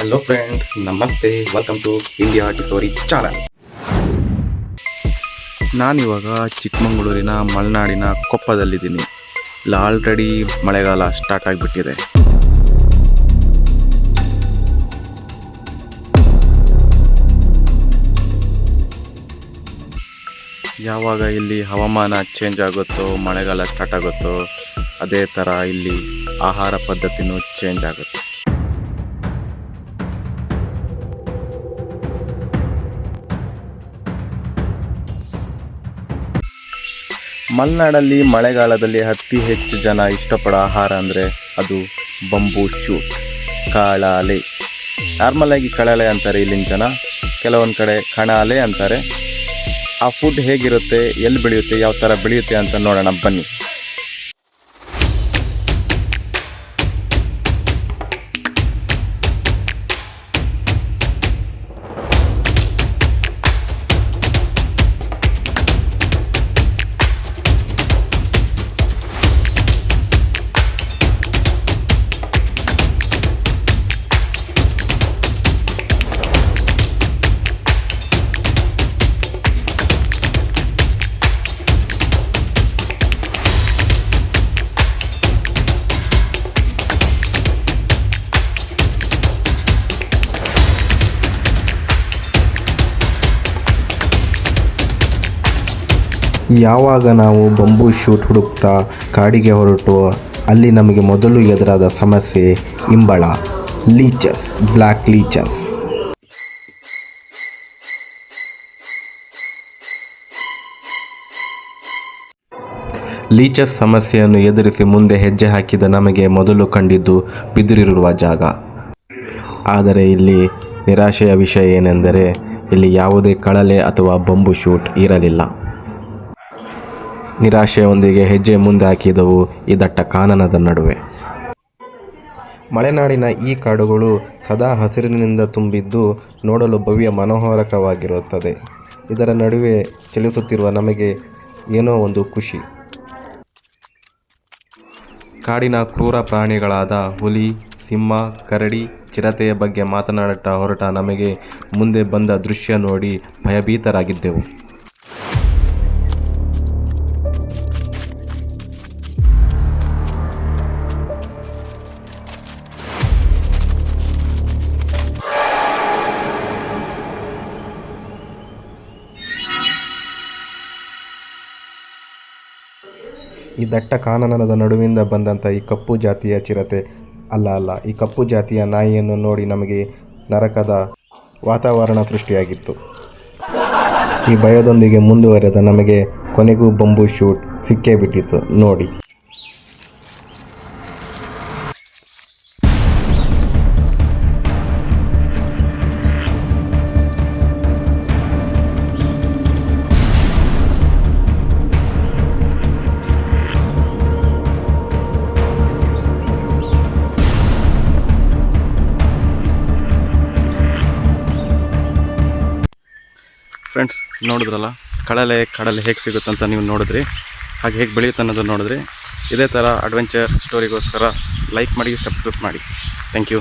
Hello friends, ನಮಸ್ತೆ. Welcome to India story channel. ನಾನಿವಾಗ ಚಿಕ್ಕಮಗಳೂರಿನ ಮಲೆನಾಡಿನ ಕೊಪ್ಪದಲ್ಲಿದ್ದೀನಿ. ಇಲ್ಲಿ ಆಲ್ರೆಡಿ ಮಳೆಗಾಲ ಸ್ಟಾರ್ಟ್ ಆಗಿಬಿಟ್ಟಿದೆ. ಯಾವಾಗ ಇಲ್ಲಿ ಹವಾಮಾನ ಚೇಂಜ್ ಆಗುತ್ತೋ, ಮಳೆಗಾಲ ಸ್ಟಾರ್ಟ್ ಆಗುತ್ತೋ, ಅದೇ ಥರ ಇಲ್ಲಿ ಆಹಾರ ಪದ್ಧತಿನೂ ಚೇಂಜ್ ಆಗುತ್ತೆ. ಮಲೆನಾಡಲ್ಲಿ ಮಳೆಗಾಲದಲ್ಲಿ ಅತಿ ಹೆಚ್ಚು ಜನ ಇಷ್ಟಪಡೋ ಆಹಾರ ಅಂದರೆ ಅದು ಬಂಬೂ ಶೂಟ್, ಕಾಳಾಲೆ. ನಾರ್ಮಲಾಗಿ ಕಳಲೆ ಅಂತಾರೆ ಇಲ್ಲಿನ ಜನ, ಕೆಲವೊಂದು ಕಡೆ ಕಣಾಲೆ ಅಂತಾರೆ. ಆ ಫುಡ್ ಹೇಗಿರುತ್ತೆ, ಎಲ್ಲಿ ಬೆಳೆಯುತ್ತೆ, ಯಾವ ಥರ ಬೆಳೆಯುತ್ತೆ ಅಂತ ನೋಡೋಣ ಬನ್ನಿ. ಯಾವಾಗ ನಾವು ಬಂಬೂ ಶೂಟ್ ಹುಡುಕ್ತಾ ಕಾಡಿಗೆ ಹೊರಟು ಅಲ್ಲಿ ನಮಗೆ ಮೊದಲು ಎದುರಾದ ಸಮಸ್ಯೆ ಇಂಬಳ, ಲೀಚಸ್, ಬ್ಲ್ಯಾಕ್ ಲೀಚಸ್. ಲೀಚಸ್ ಸಮಸ್ಯೆಯನ್ನು ಎದುರಿಸಿ ಮುಂದೆ ಹೆಜ್ಜೆ ಹಾಕಿದ ನಮಗೆ ಮೊದಲು ಕಂಡಿದ್ದು ಬಿದಿರಿರುವ ಜಾಗ. ಆದರೆ ಇಲ್ಲಿ ನಿರಾಶೆಯ ವಿಷಯ ಏನೆಂದರೆ ಇಲ್ಲಿ ಯಾವುದೇ ಕಳಲೆ ಅಥವಾ ಬಂಬೂ ಶೂಟ್ ಇರಲಿಲ್ಲ. ನಿರಾಶೆಯೊಂದಿಗೆ ಹೆಜ್ಜೆ ಮುಂದೆ ಹಾಕಿದವು ಈ ದಟ್ಟ ಕಾನನದ ನಡುವೆ. ಮಲೆನಾಡಿನ ಈ ಕಾಡುಗಳು ಸದಾ ಹಸಿರಿನಿಂದ ತುಂಬಿದ್ದು ನೋಡಲು ಭವ್ಯ ಮನೋಹರಕವಾಗಿರುತ್ತದೆ. ಇದರ ನಡುವೆ ಚಲಿಸುತ್ತಿರುವ ನಮಗೆ ಏನೋ ಒಂದು ಖುಷಿ. ಕಾಡಿನ ಕ್ರೂರ ಪ್ರಾಣಿಗಳಾದ ಹುಲಿ, ಸಿಂಹ, ಕರಡಿ, ಚಿರತೆಯ ಬಗ್ಗೆ ಮಾತನಾಡುತ್ತಾ ಹೊರಟ ನಮಗೆ ಮುಂದೆ ಬಂದ ದೃಶ್ಯ ನೋಡಿ ಭಯಭೀತರಾಗಿದ್ದೆವು. ಈ ದಟ್ಟ ಕಾನನದ ನಡುವಿಂದ ಬಂದಂಥ ಈ ಕಪ್ಪು ಜಾತಿಯ ಚಿರತೆ ಈ ಕಪ್ಪು ಜಾತಿಯ ನಾಯಿಯನ್ನು ನೋಡಿ ನಮಗೆ ನರಕದ ವಾತಾವರಣ ಸೃಷ್ಟಿಯಾಗಿತ್ತು. ಈ ಭಯದೊಂದಿಗೆ ಮುಂದುವರೆದ ನಮಗೆ ಕೊನೆಗೂ ಬಂಬೂ ಶೂಟ್ ಸಿಕ್ಕೇ ಬಿಟ್ಟಿತ್ತು ನೋಡಿ. ಫ್ರೆಂಡ್ಸ್, ನೋಡಿದ್ರಲ್ಲ ಕಡಲೆ ಹೇಗೆ ಸಿಗುತ್ತೆ ಅಂತ ನೀವು ನೋಡಿದ್ರಿ, ಹಾಗೆ ಹೇಗೆ ಬೆಳೆಯುತ್ತೆ ಅನ್ನೋದನ್ನು ನೋಡಿದ್ರಿ. ಇದೇ ಥರ ಅಡ್ವೆಂಚರ್ ಸ್ಟೋರಿಗೋಸ್ಕರ ಲೈಕ್ ಮಾಡಿ, ಸಬ್ಸ್ಕ್ರೈಬ್ ಮಾಡಿ. Thank you.